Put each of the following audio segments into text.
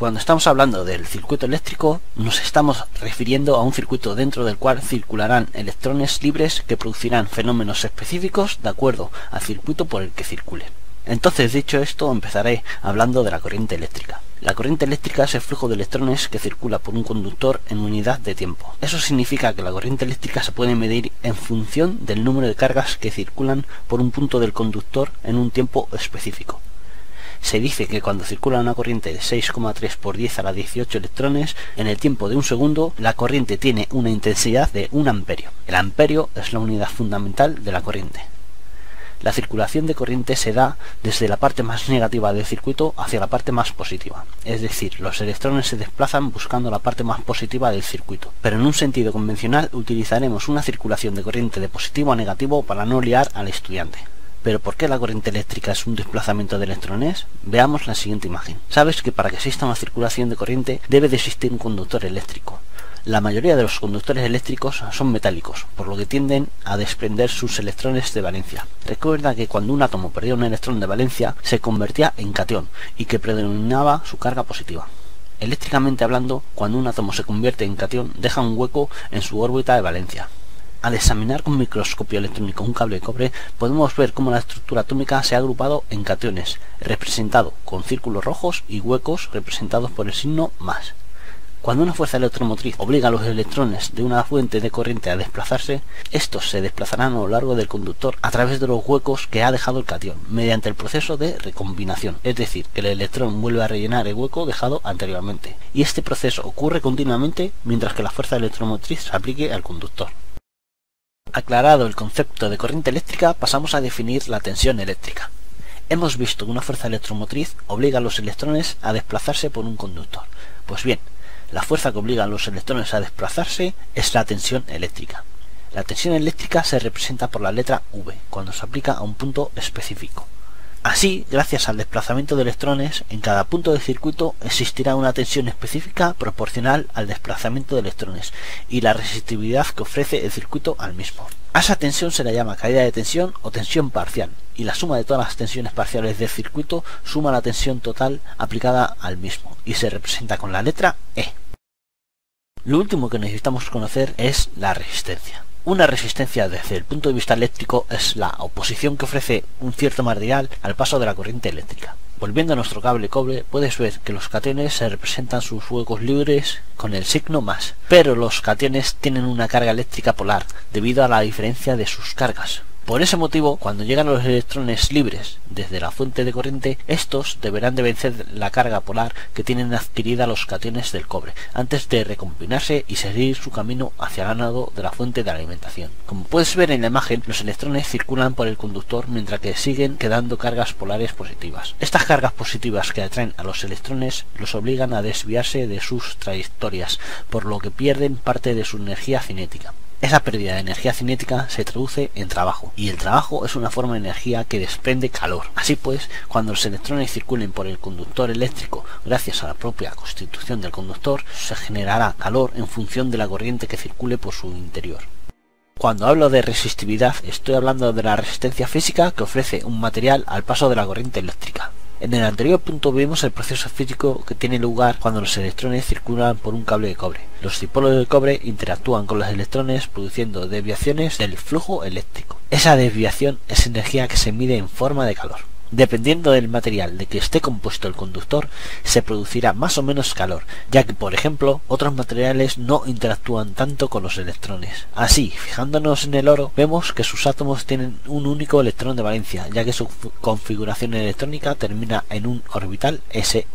Cuando estamos hablando del circuito eléctrico, nos estamos refiriendo a un circuito dentro del cual circularán electrones libres que producirán fenómenos específicos de acuerdo al circuito por el que circule. Entonces, dicho esto, empezaré hablando de la corriente eléctrica. La corriente eléctrica es el flujo de electrones que circula por un conductor en unidad de tiempo. Eso significa que la corriente eléctrica se puede medir en función del número de cargas que circulan por un punto del conductor en un tiempo específico. Se dice que cuando circula una corriente de 6,3 por 10 a la 18 electrones, en el tiempo de un segundo, la corriente tiene una intensidad de 1 amperio. El amperio es la unidad fundamental de la corriente. La circulación de corriente se da desde la parte más negativa del circuito hacia la parte más positiva, es decir, los electrones se desplazan buscando la parte más positiva del circuito. Pero en un sentido convencional utilizaremos una circulación de corriente de positivo a negativo para no liar al estudiante. ¿Pero por qué la corriente eléctrica es un desplazamiento de electrones? Veamos la siguiente imagen. Sabes que para que exista una circulación de corriente debe de existir un conductor eléctrico. La mayoría de los conductores eléctricos son metálicos, por lo que tienden a desprender sus electrones de valencia. Recuerda que cuando un átomo perdía un electrón de valencia, se convertía en catión y que predominaba su carga positiva. Eléctricamente hablando, cuando un átomo se convierte en catión, deja un hueco en su órbita de valencia. Al examinar con microscopio electrónico un cable de cobre, podemos ver cómo la estructura atómica se ha agrupado en cationes, representado con círculos rojos y huecos representados por el signo más. Cuando una fuerza electromotriz obliga a los electrones de una fuente de corriente a desplazarse, estos se desplazarán a lo largo del conductor a través de los huecos que ha dejado el catión, mediante el proceso de recombinación, es decir, que el electrón vuelve a rellenar el hueco dejado anteriormente, y este proceso ocurre continuamente mientras que la fuerza electromotriz se aplique al conductor. Aclarado el concepto de corriente eléctrica, pasamos a definir la tensión eléctrica. Hemos visto que una fuerza electromotriz obliga a los electrones a desplazarse por un conductor. Pues bien, la fuerza que obliga a los electrones a desplazarse es la tensión eléctrica. La tensión eléctrica se representa por la letra V, cuando se aplica a un punto específico. Así, gracias al desplazamiento de electrones, en cada punto del circuito existirá una tensión específica proporcional al desplazamiento de electrones y la resistividad que ofrece el circuito al mismo. A esa tensión se la llama caída de tensión o tensión parcial, y la suma de todas las tensiones parciales del circuito suma la tensión total aplicada al mismo, y se representa con la letra E. Lo último que necesitamos conocer es la resistencia. Una resistencia desde el punto de vista eléctrico es la oposición que ofrece un cierto material al paso de la corriente eléctrica. Volviendo a nuestro cable cobre, puedes ver que los cationes se representan sus huecos libres con el signo más, pero los cationes tienen una carga eléctrica polar debido a la diferencia de sus cargas. Por ese motivo, cuando llegan los electrones libres desde la fuente de corriente, estos deberán de vencer la carga polar que tienen adquirida los cationes del cobre, antes de recombinarse y seguir su camino hacia el ánodo de la fuente de alimentación. Como puedes ver en la imagen, los electrones circulan por el conductor mientras que siguen quedando cargas polares positivas. Estas cargas positivas que atraen a los electrones los obligan a desviarse de sus trayectorias, por lo que pierden parte de su energía cinética. Esa pérdida de energía cinética se traduce en trabajo, y el trabajo es una forma de energía que desprende calor. Así pues, cuando los electrones circulen por el conductor eléctrico gracias a la propia constitución del conductor, se generará calor en función de la corriente que circule por su interior. Cuando hablo de resistividad, estoy hablando de la resistencia física que ofrece un material al paso de la corriente eléctrica. En el anterior punto vimos el proceso físico que tiene lugar cuando los electrones circulan por un cable de cobre. Los dipolos de cobre interactúan con los electrones produciendo desviaciones del flujo eléctrico. Esa desviación es energía que se mide en forma de calor. Dependiendo del material de que esté compuesto el conductor, se producirá más o menos calor, ya que, por ejemplo, otros materiales no interactúan tanto con los electrones. Así, fijándonos en el oro, vemos que sus átomos tienen un único electrón de valencia, ya que su configuración electrónica termina en un orbital S1.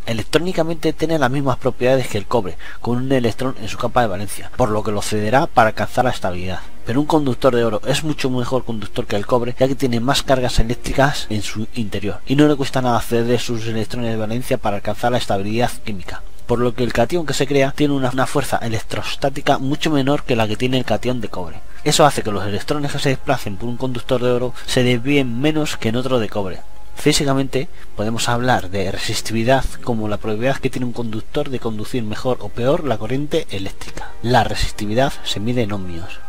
Electrónicamente tiene las mismas propiedades que el cobre, con un electrón en su capa de valencia, por lo que lo cederá para alcanzar la estabilidad. Pero un conductor de oro es mucho mejor conductor que el cobre, ya que tiene más cargas eléctricas en su interior, y no le cuesta nada ceder sus electrones de valencia para alcanzar la estabilidad química. Por lo que el catión que se crea tiene una fuerza electrostática mucho menor que la que tiene el catión de cobre. Eso hace que los electrones que se desplacen por un conductor de oro se desvíen menos que en otro de cobre. Físicamente podemos hablar de resistividad como la probabilidad que tiene un conductor de conducir mejor o peor la corriente eléctrica. La resistividad se mide en ohmios.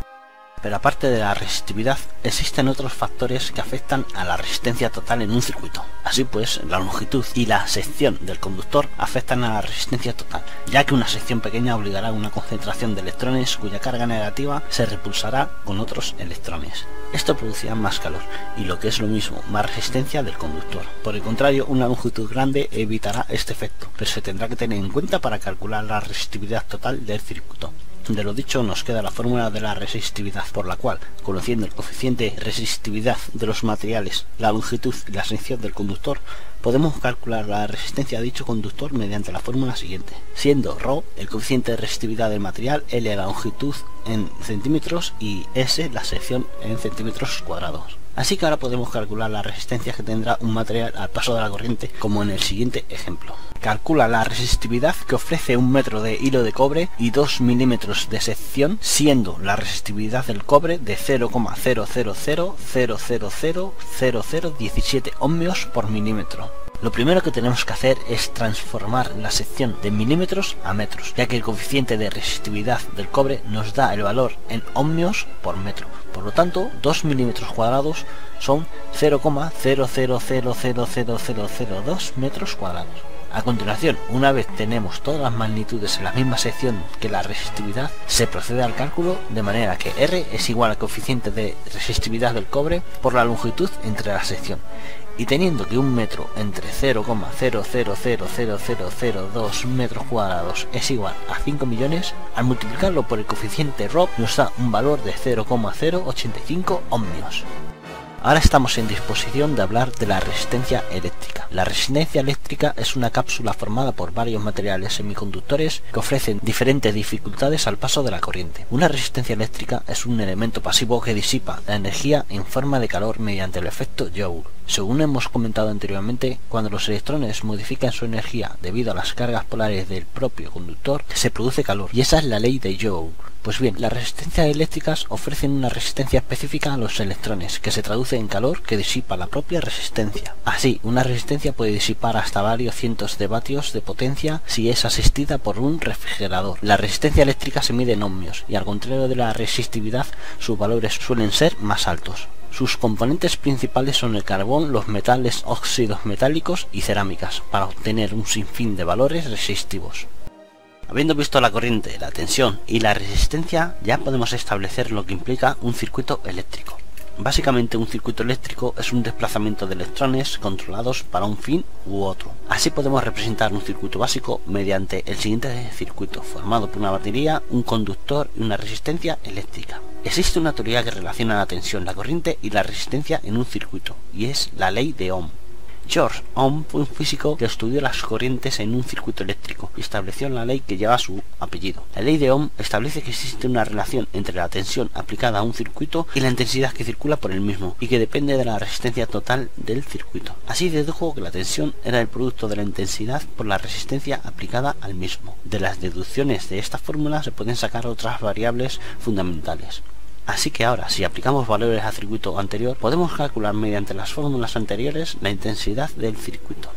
Pero aparte de la resistividad, existen otros factores que afectan a la resistencia total en un circuito. Así pues, la longitud y la sección del conductor afectan a la resistencia total, ya que una sección pequeña obligará a una concentración de electrones cuya carga negativa se repulsará con otros electrones. Esto producirá más calor y, lo que es lo mismo, más resistencia del conductor. Por el contrario, una longitud grande evitará este efecto, pero se tendrá que tener en cuenta para calcular la resistividad total del circuito. De lo dicho nos queda la fórmula de la resistividad, por la cual, conociendo el coeficiente de resistividad de los materiales, la longitud y la sección del conductor, podemos calcular la resistencia de dicho conductor mediante la fórmula siguiente, siendo ρ el coeficiente de resistividad del material, L la longitud en centímetros y S la sección en centímetros cuadrados. Así que ahora podemos calcular la resistencia que tendrá un material al paso de la corriente, como en el siguiente ejemplo. Calcula la resistividad que ofrece un metro de hilo de cobre y 2 milímetros de sección, siendo la resistividad del cobre de 0,000000017 ohmios por milímetro. Lo primero que tenemos que hacer es transformar la sección de milímetros a metros, ya que el coeficiente de resistividad del cobre nos da el valor en ohmios por metro. Por lo tanto, 2 milímetros cuadrados son 0,0000002 metros cuadrados. A continuación, una vez tenemos todas las magnitudes en la misma sección que la resistividad, se procede al cálculo de manera que R es igual al coeficiente de resistividad del cobre por la longitud entre la sección. Y teniendo que un metro entre 0,0000002 metros cuadrados es igual a 5 millones, al multiplicarlo por el coeficiente ρ nos da un valor de 0,085 ohmios. Ahora estamos en disposición de hablar de la resistencia eléctrica. La resistencia eléctrica es una cápsula formada por varios materiales semiconductores que ofrecen diferentes dificultades al paso de la corriente. Una resistencia eléctrica es un elemento pasivo que disipa la energía en forma de calor mediante el efecto Joule. Según hemos comentado anteriormente, cuando los electrones modifican su energía debido a las cargas polares del propio conductor, se produce calor, y esa es la ley de Joule. Pues bien, las resistencias eléctricas ofrecen una resistencia específica a los electrones, que se traduce en calor que disipa la propia resistencia. Así, una resistencia puede disipar hasta varios cientos de vatios de potencia si es asistida por un refrigerador. La resistencia eléctrica se mide en ohmios, y al contrario de la resistividad, sus valores suelen ser más altos. Sus componentes principales son el carbón, los metales óxidos metálicos y cerámicas, para obtener un sinfín de valores resistivos. Habiendo visto la corriente, la tensión y la resistencia, ya podemos establecer lo que implica un circuito eléctrico. Básicamente, un circuito eléctrico es un desplazamiento de electrones controlados para un fin u otro. Así podemos representar un circuito básico mediante el siguiente circuito, formado por una batería, un conductor y una resistencia eléctrica. Existe una teoría que relaciona la tensión, la corriente y la resistencia en un circuito, y es la ley de Ohm. George Ohm fue un físico que estudió las corrientes en un circuito eléctrico y estableció la ley que lleva su apellido. La ley de Ohm establece que existe una relación entre la tensión aplicada a un circuito y la intensidad que circula por el mismo, y que depende de la resistencia total del circuito. Así dedujo que la tensión era el producto de la intensidad por la resistencia aplicada al mismo. De las deducciones de esta fórmula se pueden sacar otras variables fundamentales. Así que ahora, si aplicamos valores al circuito anterior, podemos calcular mediante las fórmulas anteriores la intensidad del circuito.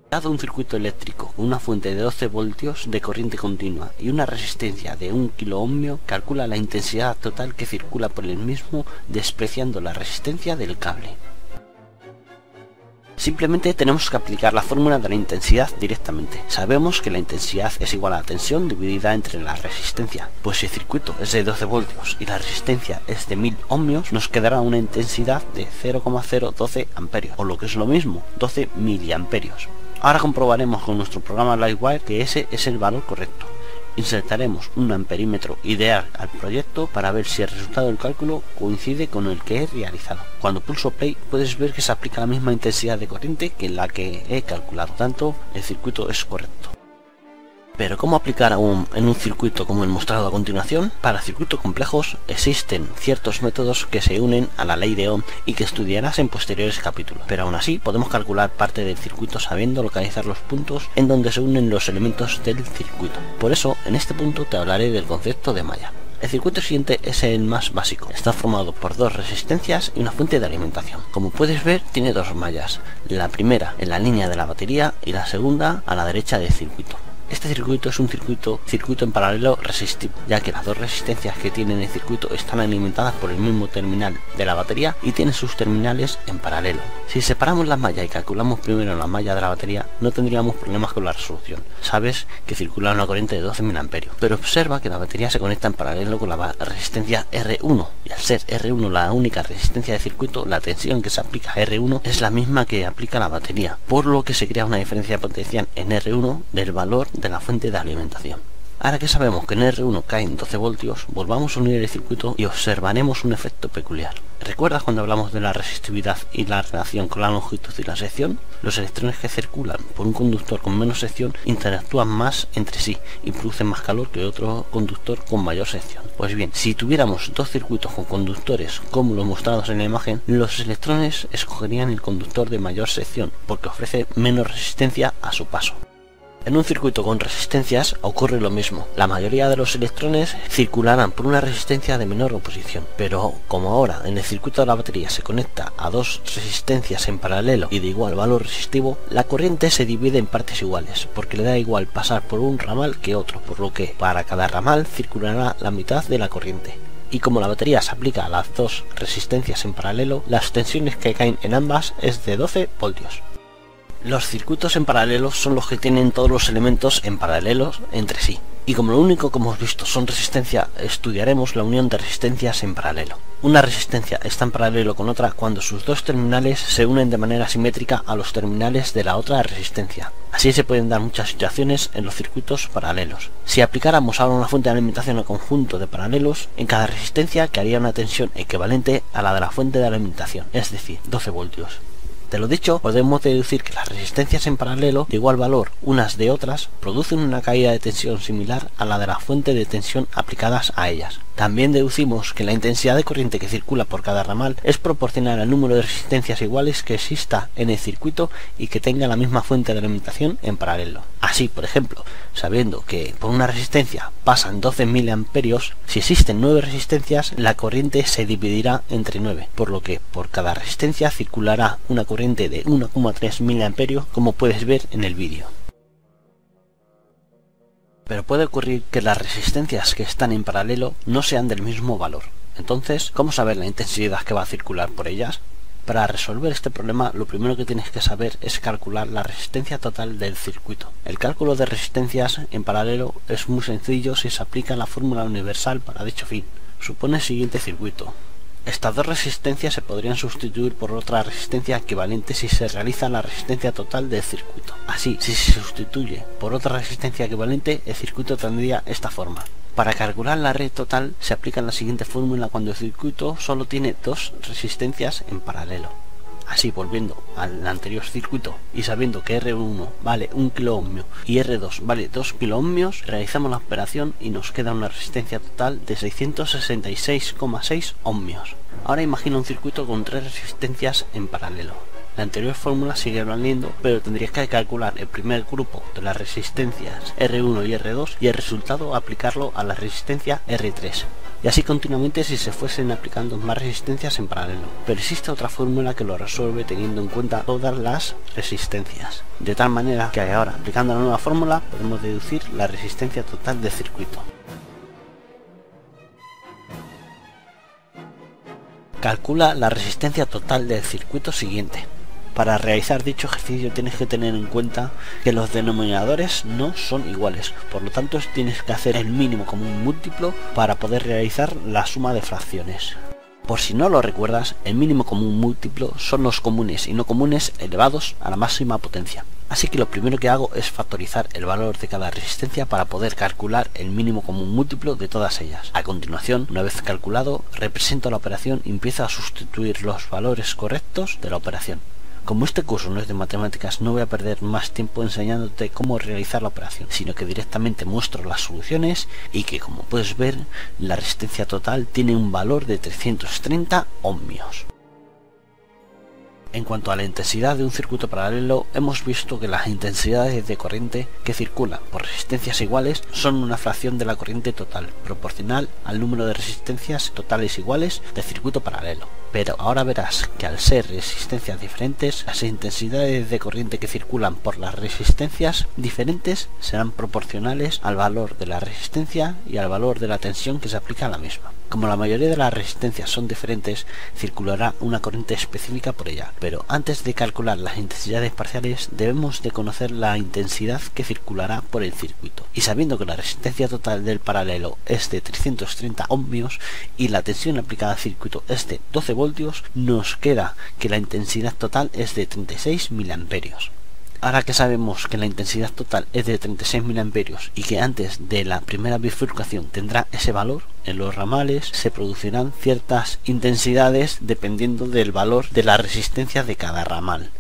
Dado un circuito eléctrico con una fuente de 12 voltios de corriente continua y una resistencia de 1 kiloohmio, calcula la intensidad total que circula por el mismo despreciando la resistencia del cable. Simplemente tenemos que aplicar la fórmula de la intensidad directamente. Sabemos que la intensidad es igual a la tensión dividida entre la resistencia. Pues si el circuito es de 12 voltios y la resistencia es de 1000 ohmios, nos quedará una intensidad de 0,012 amperios, o lo que es lo mismo, 12 miliamperios. Ahora comprobaremos con nuestro programa Livewire que ese es el valor correcto. Insertaremos un amperímetro ideal al proyecto para ver si el resultado del cálculo coincide con el que he realizado. Cuando pulso play puedes ver que se aplica la misma intensidad de corriente que la que he calculado, tanto el circuito es correcto. Pero ¿cómo aplicar Ohm en un circuito como el mostrado a continuación? Para circuitos complejos existen ciertos métodos que se unen a la ley de Ohm y que estudiarás en posteriores capítulos, pero aún así podemos calcular parte del circuito sabiendo localizar los puntos en donde se unen los elementos del circuito. Por eso, en este punto te hablaré del concepto de malla. El circuito siguiente es el más básico. Está formado por dos resistencias y una fuente de alimentación. Como puedes ver, tiene dos mallas. La primera en la línea de la batería y la segunda a la derecha del circuito. Este circuito es un circuito en paralelo resistivo, ya que las dos resistencias que tiene el circuito están alimentadas por el mismo terminal de la batería y tienen sus terminales en paralelo. Si separamos las mallas y calculamos primero la malla de la batería, no tendríamos problemas con la resolución. Sabes que circula una corriente de 12 mA, pero observa que la batería se conecta en paralelo con la resistencia R1, y al ser R1 la única resistencia de circuito, la tensión que se aplica a R1 es la misma que aplica la batería, por lo que se crea una diferencia potencial en R1 del valor de la fuente de alimentación. Ahora que sabemos que en R1 caen 12 voltios, volvamos a unir el circuito y observaremos un efecto peculiar. ¿Recuerdas cuando hablamos de la resistividad y la relación con la longitud y la sección? Los electrones que circulan por un conductor con menos sección interactúan más entre sí y producen más calor que otro conductor con mayor sección. Pues bien, si tuviéramos dos circuitos con conductores como los mostrados en la imagen, los electrones escogerían el conductor de mayor sección porque ofrece menos resistencia a su paso. En un circuito con resistencias ocurre lo mismo. La mayoría de los electrones circularán por una resistencia de menor oposición, pero como ahora en el circuito de la batería se conecta a dos resistencias en paralelo y de igual valor resistivo, la corriente se divide en partes iguales, porque le da igual pasar por un ramal que otro, por lo que para cada ramal circulará la mitad de la corriente. Y como la batería se aplica a las dos resistencias en paralelo, las tensiones que caen en ambas es de 12 voltios. Los circuitos en paralelo son los que tienen todos los elementos en paralelo entre sí. Y como lo único que hemos visto son resistencia, estudiaremos la unión de resistencias en paralelo. Una resistencia está en paralelo con otra cuando sus dos terminales se unen de manera simétrica a los terminales de la otra resistencia. Así se pueden dar muchas situaciones en los circuitos paralelos. Si aplicáramos ahora una fuente de alimentación al conjunto de paralelos, en cada resistencia quedaría una tensión equivalente a la de la fuente de alimentación, es decir, 12 voltios. De lo dicho, podemos deducir que las resistencias en paralelo, de igual valor unas de otras, producen una caída de tensión similar a la de la fuente de tensión aplicadas a ellas. También deducimos que la intensidad de corriente que circula por cada ramal es proporcional al número de resistencias iguales que exista en el circuito y que tenga la misma fuente de alimentación en paralelo. Así, por ejemplo, sabiendo que por una resistencia pasan 12 mA, si existen 9 resistencias, la corriente se dividirá entre 9, por lo que por cada resistencia circulará una corriente de 1,3 mA, como puedes ver en el vídeo. Pero puede ocurrir que las resistencias que están en paralelo no sean del mismo valor. Entonces, ¿cómo saber la intensidad que va a circular por ellas? Para resolver este problema, lo primero que tienes que saber es calcular la resistencia total del circuito. El cálculo de resistencias en paralelo es muy sencillo si se aplica la fórmula universal para dicho fin. Supone el siguiente circuito. Estas dos resistencias se podrían sustituir por otra resistencia equivalente si se realiza la resistencia total del circuito. Así, si se sustituye por otra resistencia equivalente, el circuito tendría esta forma. Para calcular la red total se aplica la siguiente fórmula cuando el circuito solo tiene dos resistencias en paralelo. Así, volviendo al anterior circuito y sabiendo que R1 vale 1 kiloohmio y R2 vale 2 kiloohmios, realizamos la operación y nos queda una resistencia total de 666,6 ohmios. Ahora imagina un circuito con tres resistencias en paralelo. La anterior fórmula sigue valiendo, pero tendrías que calcular el primer grupo de las resistencias R1 y R2 y el resultado aplicarlo a la resistencia R3. Y así continuamente si se fuesen aplicando más resistencias en paralelo. Pero existe otra fórmula que lo resuelve teniendo en cuenta todas las resistencias. De tal manera que ahora, aplicando la nueva fórmula, podemos deducir la resistencia total del circuito. Calcula la resistencia total del circuito siguiente. Para realizar dicho ejercicio tienes que tener en cuenta que los denominadores no son iguales, por lo tanto tienes que hacer el mínimo común múltiplo para poder realizar la suma de fracciones. Por si no lo recuerdas, el mínimo común múltiplo son los comunes y no comunes elevados a la máxima potencia. Así que lo primero que hago es factorizar el valor de cada resistencia para poder calcular el mínimo común múltiplo de todas ellas. A continuación, una vez calculado, represento la operación y empiezo a sustituir los valores correctos de la operación. Como este curso no es de matemáticas, no voy a perder más tiempo enseñándote cómo realizar la operación, sino que directamente muestro las soluciones y que, como puedes ver, la resistencia total tiene un valor de 330 ohmios. En cuanto a la intensidad de un circuito paralelo, hemos visto que las intensidades de corriente que circulan por resistencias iguales son una fracción de la corriente total, proporcional al número de resistencias totales iguales del circuito paralelo. Pero ahora verás que al ser resistencias diferentes, las intensidades de corriente que circulan por las resistencias diferentes serán proporcionales al valor de la resistencia y al valor de la tensión que se aplica a la misma. Como la mayoría de las resistencias son diferentes, circulará una corriente específica por ella. Pero antes de calcular las intensidades parciales, debemos de conocer la intensidad que circulará por el circuito. Y sabiendo que la resistencia total del paralelo es de 330 ohmios y la tensión aplicada al circuito es de 12 voltios, nos queda que la intensidad total es de 36 miliamperios. Ahora que sabemos que la intensidad total es de 36 miliamperios y que antes de la primera bifurcación tendrá ese valor, en los ramales se producirán ciertas intensidades dependiendo del valor de la resistencia de cada ramal.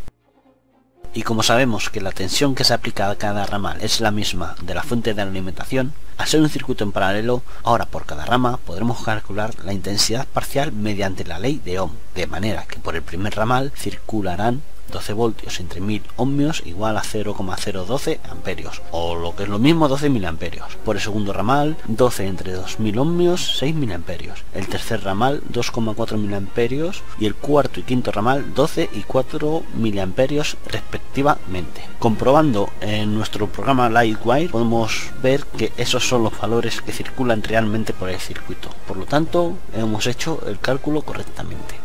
Y como sabemos que la tensión que se aplica a cada ramal es la misma de la fuente de alimentación, al ser un circuito en paralelo, ahora por cada rama podremos calcular la intensidad parcial mediante la ley de Ohm, de manera que por el primer ramal circularán 12 voltios entre 1000 ohmios igual a 0,012 amperios, o lo que es lo mismo 12 miliamperios. Por el segundo ramal, 12 entre 2000 ohmios, 6 miliamperios. El tercer ramal, 2,4 miliamperios, y el cuarto y quinto ramal, 12 y 4 miliamperios respectivamente. Comprobando en nuestro programa Lightwire, podemos ver que esos son los valores que circulan realmente por el circuito. Por lo tanto, hemos hecho el cálculo correctamente.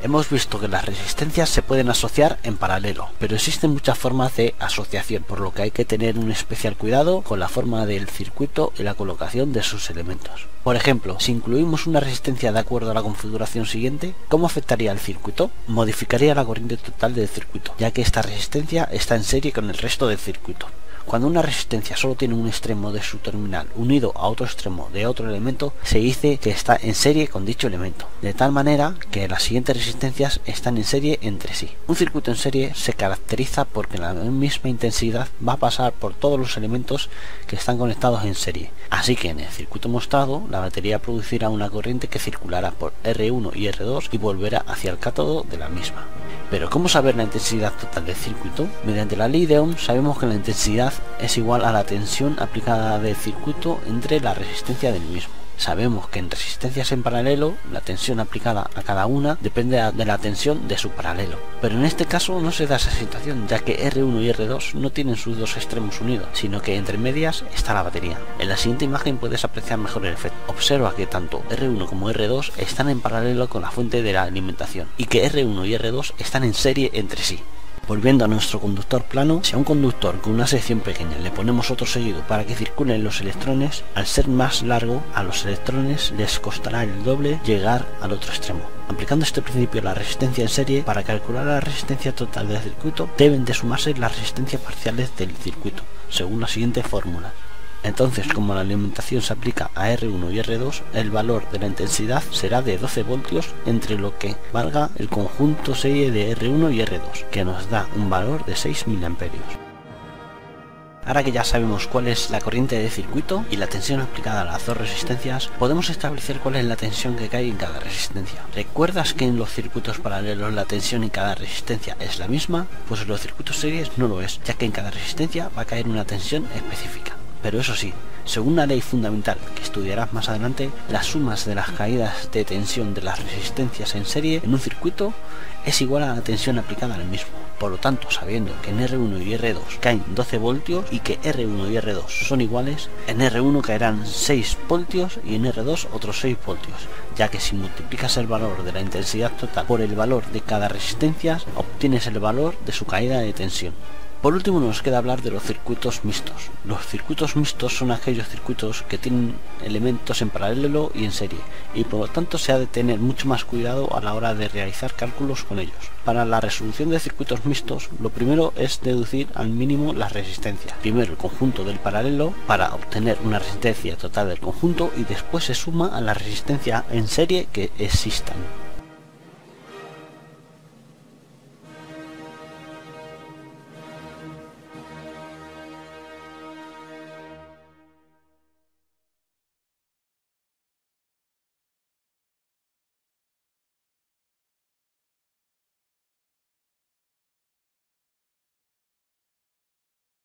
Hemos visto que las resistencias se pueden asociar en paralelo, pero existen muchas formas de asociación, por lo que hay que tener un especial cuidado con la forma del circuito y la colocación de sus elementos. Por ejemplo, si incluimos una resistencia de acuerdo a la configuración siguiente, ¿cómo afectaría al circuito? Modificaría la corriente total del circuito, ya que esta resistencia está en serie con el resto del circuito. Cuando una resistencia solo tiene un extremo de su terminal unido a otro extremo de otro elemento, se dice que está en serie con dicho elemento, de tal manera que las siguientes resistencias están en serie entre sí. Un circuito en serie se caracteriza porque la misma intensidad va a pasar por todos los elementos que están conectados en serie. Así que en el circuito mostrado, la batería producirá una corriente que circulará por R1 y R2 y volverá hacia el cátodo de la misma. Pero ¿cómo saber la intensidad total del circuito? Mediante la ley de Ohm sabemos que la intensidad es igual a la tensión aplicada del circuito entre la resistencia del mismo. Sabemos que en resistencias en paralelo, la tensión aplicada a cada una depende de la tensión de su paralelo. Pero en este caso no se da esa situación, ya que R1 y R2 no tienen sus dos extremos unidos, sino que entre medias está la batería. En la siguiente imagen puedes apreciar mejor el efecto. Observa que tanto R1 como R2 están en paralelo con la fuente de la alimentación, y que R1 y R2 están en serie entre sí. Volviendo a nuestro conductor plano, si a un conductor con una sección pequeña le ponemos otro seguido para que circulen los electrones, al ser más largo, a los electrones les costará el doble llegar al otro extremo. Aplicando este principio a la resistencia en serie, para calcular la resistencia total del circuito, deben de sumarse las resistencias parciales del circuito, según la siguiente fórmula. Entonces, como la alimentación se aplica a R1 y R2, el valor de la intensidad será de 12 voltios entre lo que valga el conjunto serie de R1 y R2, que nos da un valor de 6 miliamperios. Ahora que ya sabemos cuál es la corriente de circuito y la tensión aplicada a las dos resistencias, podemos establecer cuál es la tensión que cae en cada resistencia. ¿Recuerdas que en los circuitos paralelos la tensión en cada resistencia es la misma? Pues en los circuitos series no lo es, ya que en cada resistencia va a caer una tensión específica. Pero eso sí, según una ley fundamental que estudiarás más adelante, las sumas de las caídas de tensión de las resistencias en serie en un circuito es igual a la tensión aplicada al mismo. Por lo tanto, sabiendo que en R1 y R2 caen 12 voltios y que R1 y R2 son iguales, en R1 caerán 6 voltios y en R2 otros 6 voltios, ya que si multiplicas el valor de la intensidad total por el valor de cada resistencia, obtienes el valor de su caída de tensión. Por último nos queda hablar de los circuitos mixtos. Los circuitos mixtos son aquellos circuitos que tienen elementos en paralelo y en serie, y por lo tanto se ha de tener mucho más cuidado a la hora de realizar cálculos con ellos. Para la resolución de circuitos mixtos, lo primero es deducir al mínimo las resistencias. Primero el conjunto del paralelo para obtener una resistencia total del conjunto y después se suma a la resistencia en serie que existan.